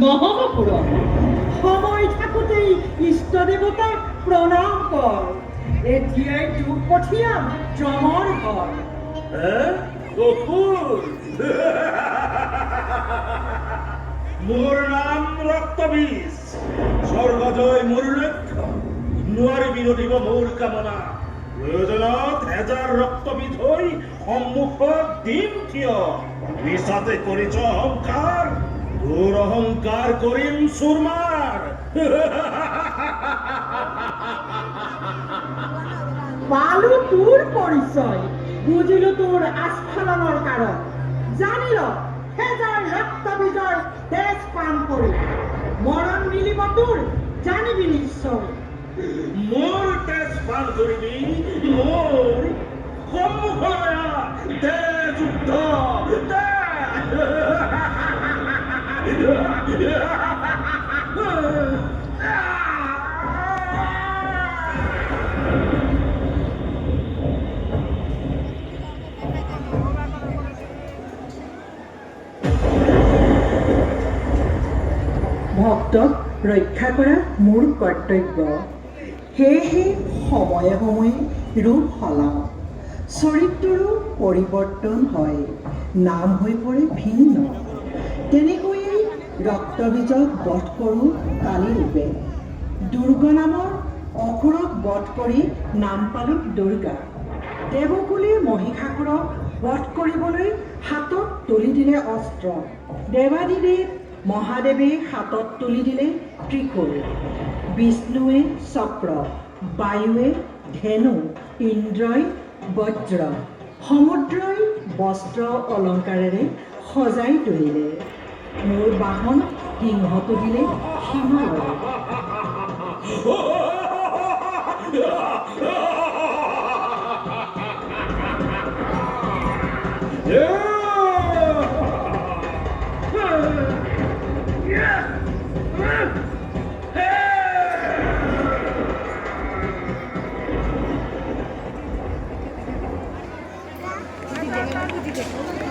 মহাপুৰম সময় থাকতেই ইষ্ট দেবতাক প্ৰণাম কৰ এতিয়াই যুগ পঠিয়াম জমৰ ঘৰ মোৰ নাম ৰক্তবীজ স্বৰ্গজয় মোৰ লক্ষ্য নোৱাৰি বিৰোধিব মোৰ কামনা প্ৰয়োজনত হেজাৰ ৰক্তবীজ হৈ সন্মুখত দিম থিয় মিছাতে কৰিছ অহংকাৰ তোৰ অহংকাৰ কৰিম চুৰমাৰ পালো তোৰ পৰিচয় বুজিলো তোৰ আস্ফালনৰ কাৰণ জানিল হেজাৰ ৰক্তবীজৰ তেজ পান কৰি মৰণ মিলিব তোৰ জানিবি নিশ্চয় মোৰ তেজ পান কৰিবি মোৰ সন্মুখলৈ দে যুদ্ধ দে ভক্তক ৰক্ষা কৰা মোৰ কৰ্তব্য সেয়েহে সময়ে সময়ে ৰূপ সলাওঁ চৰিত্ৰৰো পৰিৱৰ্তন হয় নাম হৈ পৰে ভিন্ন তেনেকৈয়ে ৰক্তবীজক বধ কৰোঁ কালি ৰূপে দুৰ্গা নামৰ অসুৰক বধ কৰি নাম পালোঁ দুৰ্গা দেৱকুলীৰ মহিষাসুৰক বধ কৰিবলৈ হাতত তুলি দিলে অস্ত্ৰ দেৱাদিদেৱ মহাদেৱে হাতত তুলি দিলে ত্ৰিশূল বিষ্ণুৱে চক্ৰ বায়ুৱে ধেনু ইন্দ্ৰই বজ্ৰ সমুদ্ৰই বস্ত্ৰ অলংকাৰেৰে সজাই তুলিলে মোৰ বাহন সিংহ তুলিলে হিমালয় Thank you.